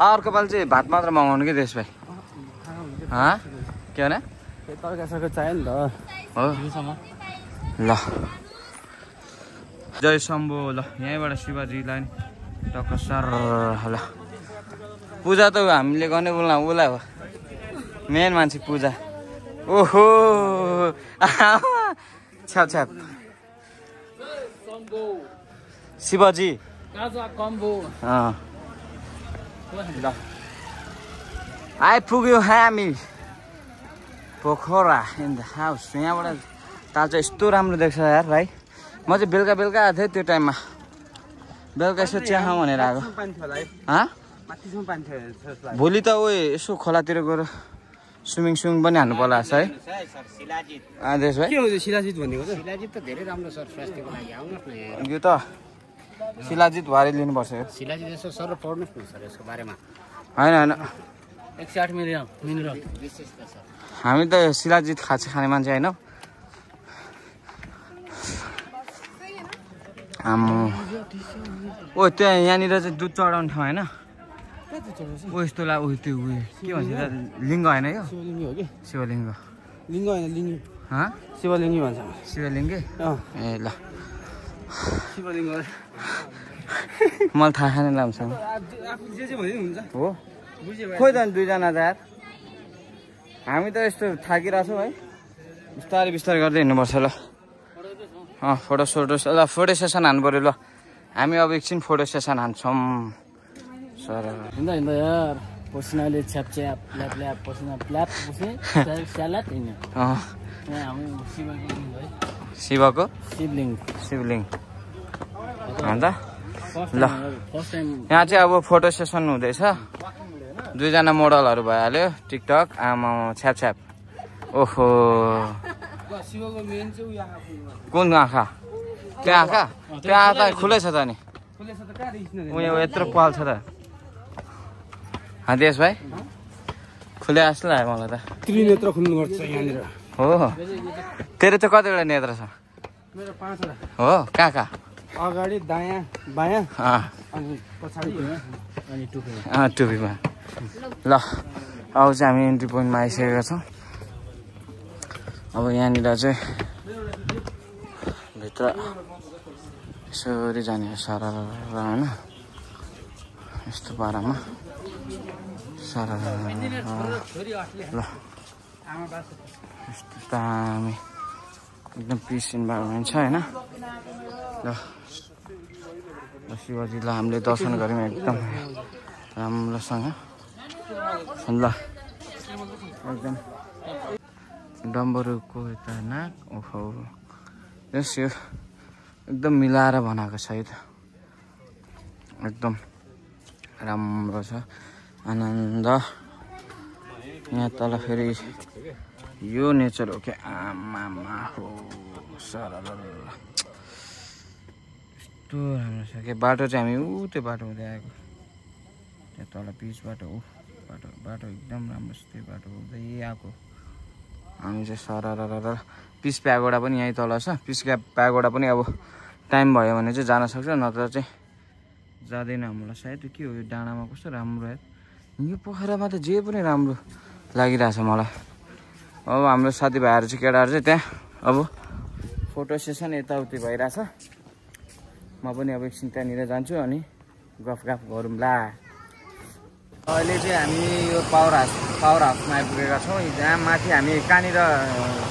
अर्को पालि चाहिँ भात मात्र मगाउनु कि देश भाइ के भने तर्कासर्का चाहियो नि त हो ल जय शम्भो ल यहीँबाट शिवजीलाई टक्क सर ल पूजा त हामीले गर्ने उसलाई हो मेन मान्छे पूजा ओहो छ्याप छ्याप शिवजी ल आइपुग्यो हामी पोखरा इन द हाउस यहाँबाट ताल चाहिँ यस्तो राम्रो देख्छ यार भाइ म चाहिँ बेलुका बेलुका आएको थिएँ त्यो टाइममा बेलुका यसो चिया खाउँ भनेर आएको भोलि त उयो यसो खोलातिर गएर स्विमिङ पनि हान्नु पर्ला है आदेश भाइ शिलाजित भनेको शिलाजित त धेरै राम्रो सर स्वास्थ्यको लागि आउनुहोस् न यो त शिलाजित भएर लिनुपर्छ यो शिलाजित यसो सर पढ्नुहोस् न सर यसको बारेमा होइन होइन 108 मिलियन हामी त शिलाजित खाने मान्छे होइन ओ त्यहाँ यहाँनिर चाहिँ दुध चढाउने ठाउँ होइन ओ यस्तो ला उयो त्यो उयो के भन्छ लिङ्ग होइन यो शिवलिङ्ग लिङ्ग होइन लिङ्ग शिवलिङ्गी भन्छ शिवलिङ्गे ए ल शिवलिङ्ग मलाई थाहा छैन लाउँछ हो खोइ त दुईजना त यार हामी त यस्तो थाकिरहेछौँ है बिस्तारै बिस्तारै गर्दै हिँड्नुपर्छ ल फोटो ल फोटो सेसन हान्नु पऱ्यो ल हामी अब एकछिन फोटो सेसन हान्छौँ सर हिँड्दा हिँड्दा यार पसिनाले छ्याप छ्याप ल्याप ल्याप पसिना प्ल्याप पस्ने स्यालाट हिँड्ने हामी शिवको शिवलिङ अन्त ल यहाँ चाहिँ अब फोटो सेसन हुँदैछ 2 जना मोडलहरू भइहाल्यो टिकटक आमा छ्याप छ्याप ओहो कुन आँखा त्यो आँखा त खुलै छ त नि उयो यत्रो पाल छ त देश भाइ खुले जस्तो लाग्यो मलाई त त्रिनेत्र खुल्नुपर्छ यहाँनिर हो तेरो चाहिँ कतिवटा नेत्र छ मेरो 5वटा हो कहाँ अगाडि दायाँ बायाँ अनि पछाडि अनि टुपीमा ल अब चाहिँ हामी इन्ट्री पोइन्टमा आइसकेका छौँ अब यहाँनिर चाहिँ भित्र यसरी जाने सारा होइन यस्तो पारामा सारा ल यस्तो दामी एकदम पिस इन्भाइरोमेन्ट छ होइन ल शिवजीलाई हामीले दर्शन गऱ्यौँ एकदम राम्रोसँग ल एकदम डम्बरुको यता नाक ओहो यस यो एकदम मिलाएर बनाएको छ है त एकदम राम्रो छ आनन्द यहाँ तल फेरि यो नेचर हो क्या आमामा हो सर यस्तो राम्रो छ क्या बाटो चाहिँ हामी त्यो बाटो हुँदै आएको त्यहाँ तल पिच बाटो हो बाटो एकदम राम्रो छ त्यो बाटो हुँदै आएको हामी चाहिँ सर पिस प्यागोडा पनि यहीँ तल छ पिस प्यागोडा पनि अब टाइम भयो भने चाहिँ जान सक्छ नत्र चाहिँ जाँदैन हामीलाई सायद के हो यो डाँडामा कस्तो राम्रो यार यो पोखरामा त जे पनि राम्रो लागिरहेछ मलाई अब हाम्रो साथीभाइहरू चाहिँ केटाहरू चाहिँ त्यहाँ अब फोटो सेसन यताउति भइरहेछ म पनि अब एकछिन त्यहाँनिर जान्छु अनि गफ गरौँला अहिले चाहिँ हामी यो पावर हाउसमा आइपुगेका छौँ जहाँ माथि हामी कहाँनिर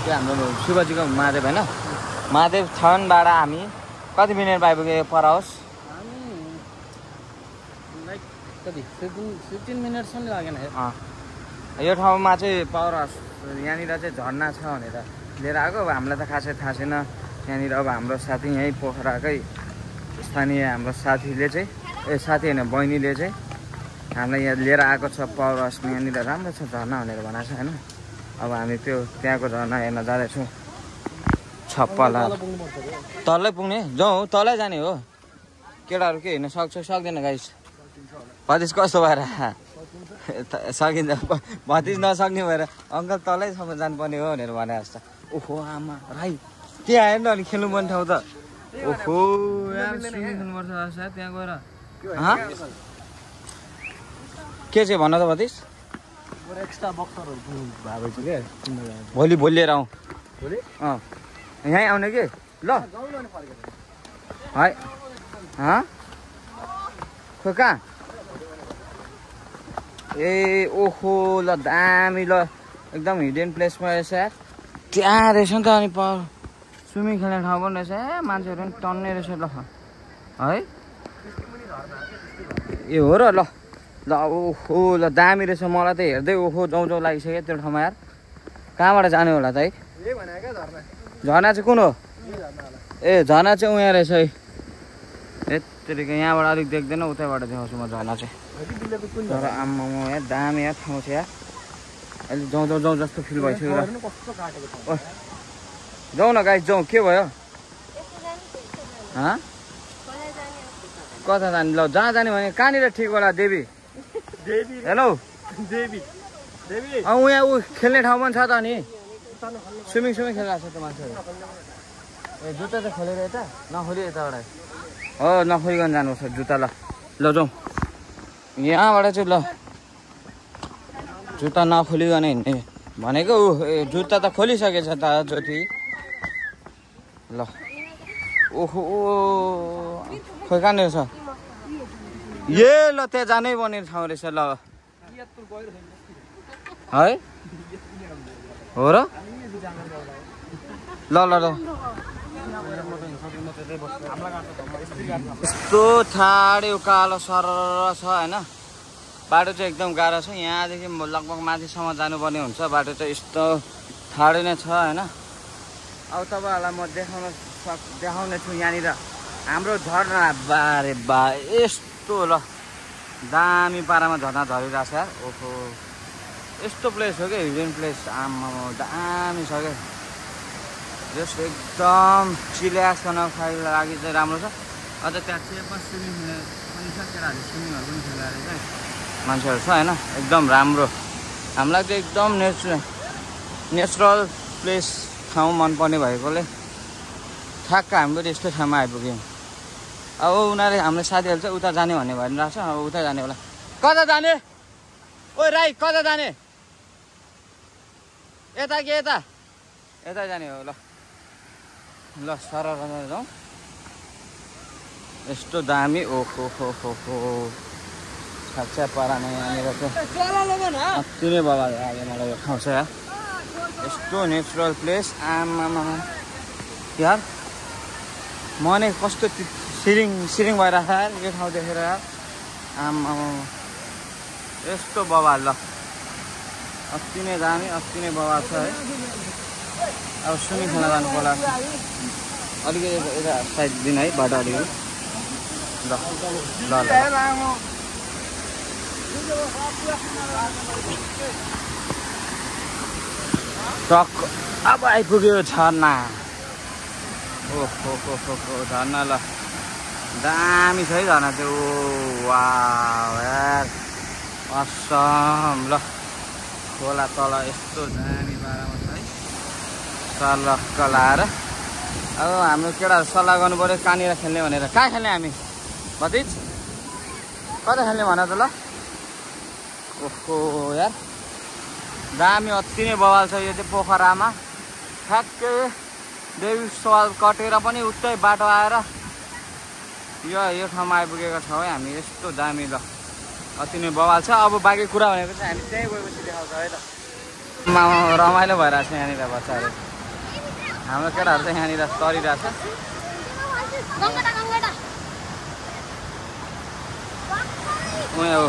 त्यो हाम्रो शिवजीको महादेव होइन महादेव छनबाट हामी कति मिनटमा आइपुग्यो पर हाउस लाइक कति 15 मिनटसम्म लागेन यो ठाउँमा चाहिँ पावर हाउस यहाँनिर चाहिँ झर्ना छ भनेर लिएर आएको अब हामीलाई त खासै थाहा छैन यहाँनिर अब हाम्रो साथी यहीँ पोखराकै स्थानीय हाम्रो साथीले चाहिँ साथी होइन बहिनीले चाहिँ हामीलाई यहाँ लिएर आएको छ पावर हाउसमा यहाँनिर राम्रो छ झर्ना भनेर भनेको छ होइन अब हामी त्यो त्यहाँको झर्ना हेर्न जाँदैछौँ छप्पला तलै पुग्ने जाउँ तलै जाने हो केटाहरू के हिँड्न सक्छ सक्दैन गाइस भतिज कस्तो भएर सकिन्छ भतिज नसक्ने भएर अङ्कल तलैसम्म जानुपर्ने हो भनेर भने जस्तो ओहो आमा राई त्यहाँ आएन अनि खेल्नु पर्ने ठाउँ त ओहो यार स्विमिङ खेल्नुपर्छ सायद त्यहाँ गएर के चाहिँ भन त भतिज भोलि लिएर आउँ यहीँ आउने कि ल है खो कहाँ ए ओहो ल दामी ल एकदम हिडन प्लेसमा रहेछ यार त्यहाँ रहेछ नि त अनि स्विमिङ खेल्ने ठाउँ पनि रहेछ ए मान्छेहरू पनि टन्ने रहेछ ल है ए हो र ल ओहो ल दामी रहेछ मलाई त हेर्दै ओहो जाउँ लागिसक्यो त्यो ठाउँमा यार कहाँबाट जाने होला त है झर्ना चाहिँ कुन हो ए झर्ना चाहिँ उहाँ रहेछ है यत्तिकै यहाँबाट अलिक देख्दैन उतैबाट देखाउँछु म झर्ना चाहिँ तर आम्मा यहाँ दामी यहाँ ठाउँ छ यार अहिले जाउँ जस्तो फिल भइसक्यो जाउँ न गाइस जाउँ के भयो कता जाने ल जहाँ जाने भने कहाँनिर ठिक होला देवी हेलो यहाँ ऊ खेल्ने ठाउँ पनि छ त अनि स्विमिङ खेलिरहेको छ त मान्छेहरू ए जुत्ता चाहिँ खोलेर यता नखोली यताबाट हो नखोलिकन जानुपर्छ जुत्ता ल जाउँ यहाँबाट चाहिँ ल जुत्ता नखोलिकन हिँड्ने भनेको जुत्ता त खोलिसकेछ त ज्योति ल ओहो खोइ कहाँनिर छ ए ल त्यहाँ जानै पर्ने ठाउँ रहेछ ल है हो र ल ल ल यस्तो ठाडो उकालो सरर छ होइन बाटो चाहिँ एकदम गाह्रो छ यहाँदेखि लगभग माथिसम्म जानुपर्ने हुन्छ बाटो चाहिँ यस्तो ठाडो नै छ होइन अब तपाईँहरूलाई म देखाउने छु यहाँनिर हाम्रो झरना बारे बा यस्तो ल दामी पारामा झरना झरिरहेछ यार ओहो यस्तो प्लेस हो क्या हिडन प्लेस आम्मा दामी छ क्या जस्ट एकदम चिल्याक्स गर्नलाई लागि चाहिँ राम्रो छ अझ त्यहाँ चेपमा स्विमिङ पनि छ केटाहरूले स्विमिङहरू पनि खेलाएर चाहिँ मान्छेहरू छ होइन एकदम राम्रो हामीलाई चाहिँ एकदम नेचुरल प्लेस ठाउँ मनपर्ने भएकोले ठ्याक्क हामी पनि यस्तो ठाउँमा आइपुग्यौँ अब उनीहरूले हाम्रो साथीहरू चाहिँ उता जाने भन्ने भनिरहेको छ अब उता जाने होला कता जाने ओ राई कता जाने यता कि यता यता जाने हो ल ल सरर जाउँ यस्तो दामी ओहो हो हो हो खाचा पारा नै यहाँनिर चाहिँ अति नै बाबा आयो मलाई यो ठाउँ छ यार यस्तो नेचुरल प्लेस आमामा यार म नै कस्तो सिरिङ भइरहेको यार यो ठाउँ देखेर यार आमामा यस्तो बवाल ल अति नै दामी अति नै बवाल छ है अब स्विमिङ खेल्न जानु पर्ला अलिकति यता साइड दिन है बाटो अलिकति ल ल ट्रक अब आइपुग्यो झरना ओहो झरना ल दामी छ है झरना चाहिँ ओ वाउ यार असम ल खोला तल यस्तो दामी पारामा छ है सलक्क लाएर अब हाम्रो केटाहरू सल्लाह गर्नु पऱ्यो कहाँनिर खेल्ने भनेर कहाँ खेल्ने हामी भतिज कता खेल्ने भन त ल ओहो यार दामी अति नै बवाल छ यो चाहिँ पोखरामा ठ्याक्कै देवी सवाल कटेर पनि उतै बाटो आएर यो ठाउँमा आइपुगेका छौँ है हामी यस्तो दामी ल अति नै बवाल छ अब बाँकी कुरा भनेको चाहिँ हामी त्यहीँ गएपछि देखाउँछ है त रमाइलो भइरहेको छ यहाँनिर बच्चाहरू हाम्रो केटाहरू चाहिँ यहाँनिर तरिरहेछ उयो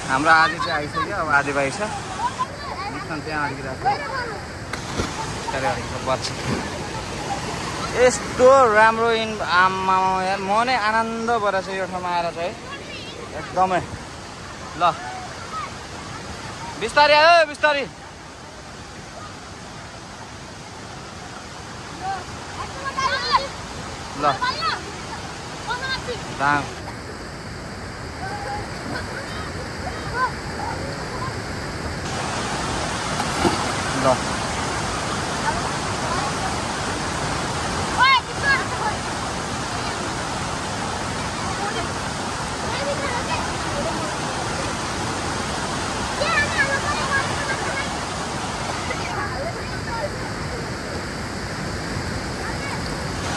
हाम्रो आधी चाहिँ आइसक्यो अब आधी बाइक छ त्यहाँ अड्किरहेको बच्चा यस्तो राम्रो आमा यार म नै आनन्द भएर चाहिँ यो ठाउँमा आएर चाहिँ एकदमै ल बिस्तारी आयो बिस्तारी ल दाम ल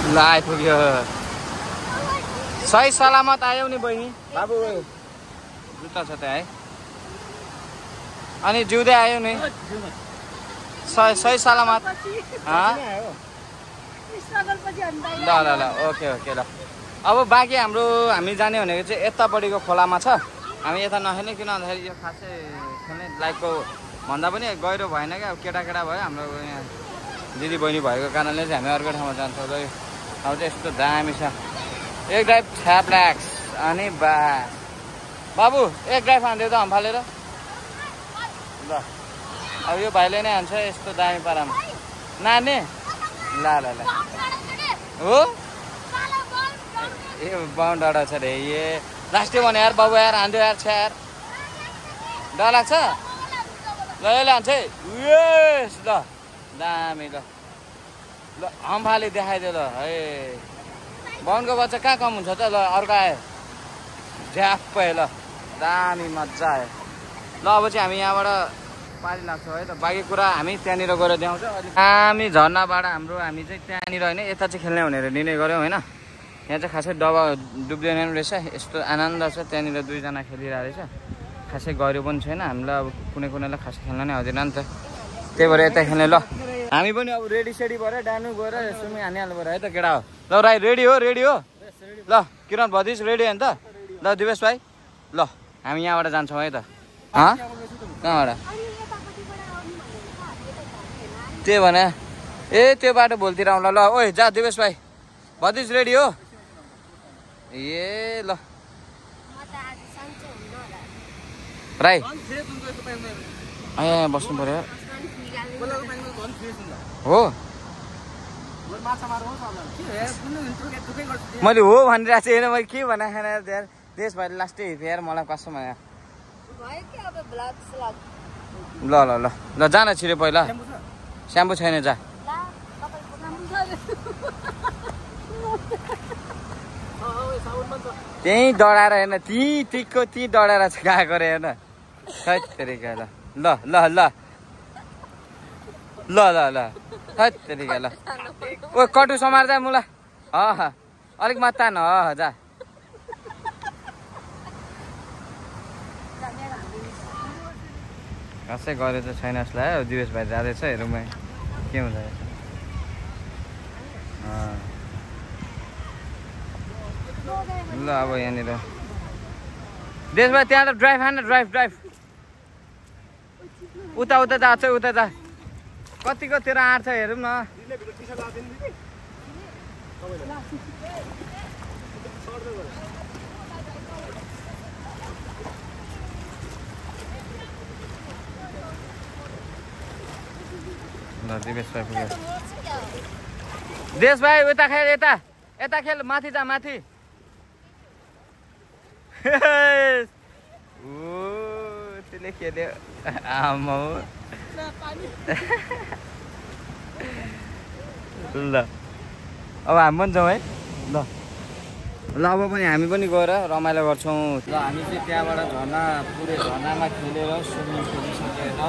ल आइपुग्यो सही सलामत आयौ नि बहिनी बाबु जुत्ता छ त है अनि जिउँदै आयो नि सही सलामत ल ल ल ओके ओके ल अब बाँकी हामी जाने भनेको चाहिँ यतापट्टिको खोलामा छ हामी यता नखेल्ने किन भन्दाखेरि यो खासै खेल्ने लाइकको भन्दा पनि गहिरो भएन क्या अब केटा भयो हाम्रो यहाँ दिदी बहिनी भएको कारणले चाहिँ हामी अर्को ठाउँमा जान्छौँ र अब चाहिँ यस्तो दामी छ एक ड्राइभ छ्याप ल्याक्स अनि बाबु एक ड्राइभ हान्थ्यो त हम्फालेर ल अब यो भाइले नै हान्छ यस्तो दामी पारामा नानी ल ल ल हो ए बाहुन डाँडा छ रे ए लास्टै भने यार बाबु यार हान्थ्यो यार छ यार डर लाग्छ ल यसले हान्छ है उयस ल दामी ल ल हम्फाले देखाइदियो ल है बाहुनको बच्चा कहाँ कम हुन्छ त ल अर्को आयो झ्याप्पै ल दामी मजा आयो ल अब चाहिँ हामी यहाँबाट पारी लाग्छौँ है त बाँकी कुरा हामी त्यहाँनिर गएर देखाउँछ दामी झरनाबाट हामी चाहिँ त्यहाँनिर होइन यता चाहिँ खेल्ने भनेर निर्णय गऱ्यौँ होइन यहाँ चाहिँ खासै डुब्दैन रहेछ यस्तो आनन्द छ त्यहाँनिर दुईजना खेलिरहेको रहेछ खासै गऱ्यो पनि छैन हामीलाई अब कुनैलाई खासै खेल्न नै आउँदैन नि त त्यही भएर यता खेल्ने ल हामी पनि अब रेडी सेडी भएर डानु गएर स्विमिङ हानिहाल्नु पऱ्यो है त केटा हो ल राई रेडी हो ल किरण भदिस रेडी होइन त ल दिवेश भाइ ल हामी यहाँबाट जान्छौँ है त कहाँबाट त्यही भने ए त्यो बाटो भोलितिर आउँला ल ओइ जा दिवेश भाइ भदिस रेडी हो ए ल राई यहाँ बस्नु पऱ्यो हो मैले हो भनिरहेको छु होइन मैले के भने खाना यार देश भाइले लास्टै हेर मलाई कसम यहाँ ल ल ल ल जान छिरे पहिला स्याम्पू छैन जा त्यहीँ डढाएर हेर्न त्यहीँ डढाएर चाहिँ गएको अरे हेर्न खै तेरिका ल ल ल ल ल ल ल खै तेरिका ल ओ कटु समार जा मुला अलिक मात्ता न जा खासै गरे त छैन जस्तो लाग्यो दिवेश भाइ जाँदैछ हेरौँ के हुन्छ ल अब यहाँनिर देश भाइ त्यहाँ ड्राइभ हान ड्राइभ उता जा चाहिँ उता जा कतिको तेरो आँट छ हेरौँ न ल दिवेश भाइ पुग्यो देश भाइ उता खेल यता खेल माथि जा माथि त्यसले खेल्यो आमा ल अब हामी पनि जाउँ है ल अब पनि हामी पनि गएर रमाइलो गर्छौँ ल हामी चाहिँ त्यहाँबाट पुरै झर्नामा खेलेर स्विमिङ खेलिसकेर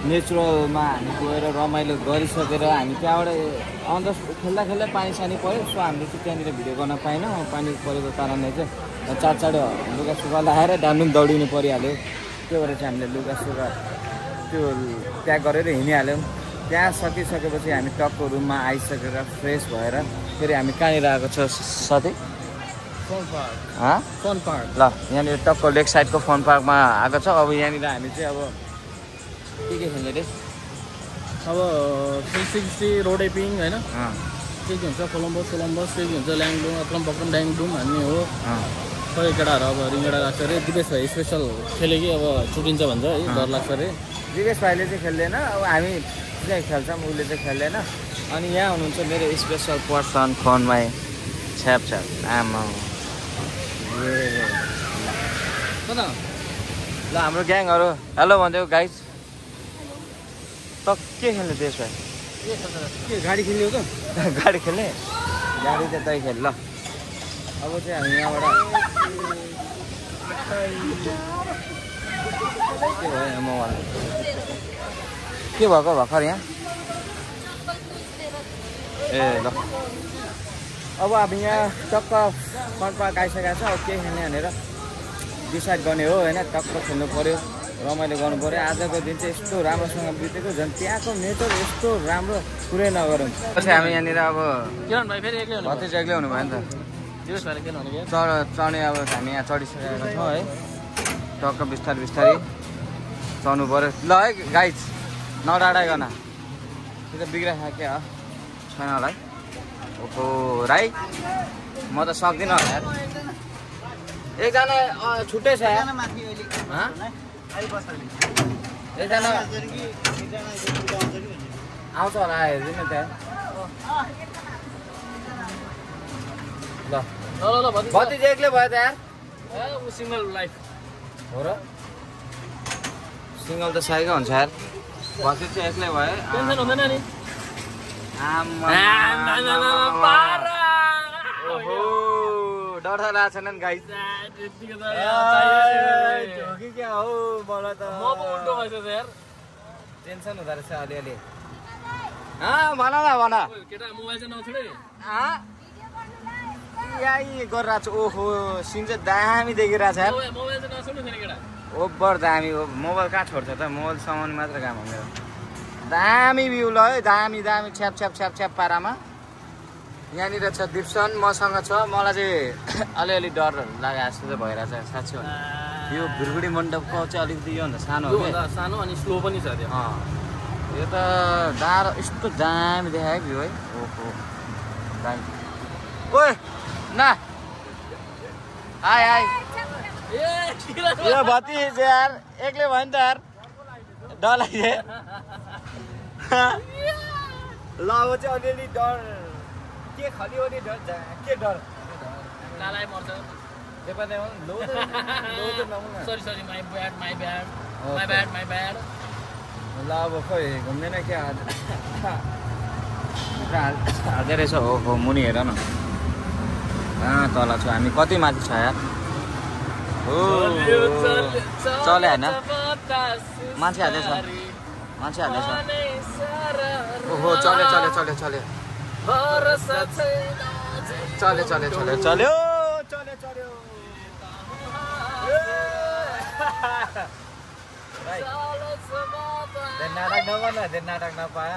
नेचुरलमा हामी गएर रमाइलो गरिसकेर हामी त्यहाँबाट अन्त खेल्दा पानी सानी पऱ्यो सो हामीले चाहिँ त्यहाँनिर भिडियो गर्न पाएनौँ पानी परेको कारणले चाहिँ चाँडो लुगा सुगा लगाएर डान्नु पनि दौडिनु परिहाल्यो त्यो भएर चाहिँ हामीले लुगा सुगा त्यो प्याक गरेर हिँडिहाल्यौँ त्यहाँ सकिसकेपछि हामी टक्क रुममा आइसकेर फ्रेस भएर फेरि हामी कहाँनिर आएको छ साथी फन पार्क ल यहाँनिर टक्क लेक साइडको फन पार्कमा आएको छ अब यहाँनिर हामी चाहिँ अब के खेल्ने रे अब 360 रोडेपिङ होइन के हुन्छ कोलम्बस के हुन्छ ल्याङडुम अक्रम ड्याङडुम भन्ने हो सबै केटाहरू अब रिङ्गडा लाग्छ अरे दिवेश भाइ स्पेसल खेल्यो कि अब छुटिन्छ भन्छ है डर लाग्छ अरे दिवेश भाइले चाहिँ खेल्दैन अब हामी चाहिँ खेल्छौँ उसले चाहिँ खेल्दैन अनि यहाँ हुनुहुन्छ मेरो स्पेसल पर्सन फोनमै छ्याप आमा ल हाम्रो ग्याङहरू हेलो भनिदियो गाइज त के खेल्ने देश भाइ के गाडी खेल्ने हो त गाडी खेल्ने गाडी चाहिँ तै खेल ल अब चाहिँ हामी यहाँबाट के भयो यहाँ मोबाइल के भएको भर्खर यहाँ ए ल अब हामी यहाँ टक्क फन पार्क आइसकेको छ अब के खेल्ने भनेर डिसाइड गर्ने हो होइन टक्क खेल्नु पऱ्यो रमाइलो गर्नु पऱ्यो आजको दिन चाहिँ यस्तो राम्रोसँग बितेको झन् त्यहाँको नेचर यस्तो राम्रो कुरै नगरौँ पछि हामी यहाँनिर अब भतिज एक्लै हुनु भयो नि त चढ्ने अब हामी यहाँ चढिसकेका छौँ है टक्क बिस्तारै चढ्नु पऱ्यो ल है गाइज नडाडाइकन त्यो त बिग्राएको क्या हो छैन होला है ओहो राई म त सक्दिनँ होला यार एकजना छुट्टै छ यार एकजना आउँछ होला हेरिदिनु त्यहाँ ल भतिज एक्लै भयो त यार सिङ्गल लाइफ हो र सिङ्गल त साइकै हुन्छ यार भतिज चाहिँ एक्लै भयो टेन्सन हुँदैन नि डर त रहेको छैन नि गाइस क्या हो मलाई त टेन्सन हुँदो रहेछ अलिअलि भन न भन यही गरिरहेको छु ओहो सिन चाहिँ दामी देखिरहेको छ ओभर दामी हो मोबाइल कहाँ छोड्छ त मोबाइल सामान मात्र काम हो मेरो दामी भ्यू ल है, दामी दामी छ्याप छ्याप छ्याप छ्याप पारामा। यहाँनिर छ दिप्सन मसँग छ। मलाई चाहिँ अलिअलि डर लागेको जस्तो चाहिँ भइरहेछ साँच्ची हो। यो भिरगुडी मण्डपको चाहिँ अलिकति योभन्दा सानो हो क्या, सानो अनि स्लो पनि छ त्यो। यो त डाँडो यस्तो दामी देखायो भ्यू है। ओहो दामी। ओए ना आइ आइ यो भतिज यार एक्लै भयो नि त यार, डर लाग्यो। ल अब चाहिँ अलिअलि डर के खल्यो नि, डर के डर लालाई मर्छ। Sorry my bad. ल अब खोइ घुम्दैन क्या हाल्दै रहेछ। हो मुनि हेर न कहाँ तल छु हामी, कति माथि छ यार। हो चले होइन, मान्छे हाल्दैछ। ओहो चल्यो नाटक नपाए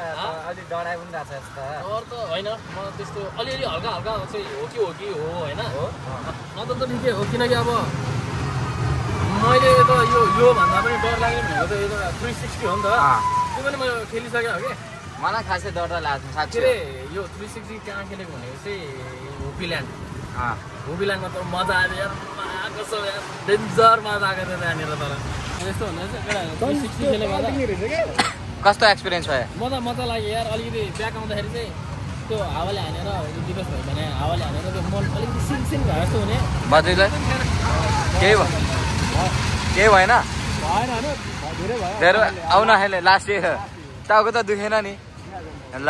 अलिक डराइ पनि रहेछ यस्तो होइन। म त्यस्तो अलिअलि हल्का चाहिँ हो कि हो होइन, नत्र त निकै हो। किनकि अब मैले त यो भन्दा पनि डर लाग्यो भनेको त यो त 360 हो नि त, त्यो पनि म खेलिसकेँ हो कि। मलाई खासै डर लाग्छ साँच्चै। के अरे यो 360 कहाँ खेलेको भनेको चाहिँ होपील्यान्डमा त मजा आयो यार, कस्तो यार डेन्जर मजा आएको थियो त्यहाँनिर। तर यस्तो हुँदैछ 360 खेलेको कस्तो एक्सपिरियन्स भयो? मजा लाग्यो यार। अलिकति ब्याक आउँदाखेरि चाहिँ त्यो हावाले हानेर दिवस भयो भने हावाले हानेर त्यो मन अलिकति सिन भए जस्तो हुने। बाजुलाई केही भएन धेरै आउन हेले लास्ट टाउको त दुखेन नि। ल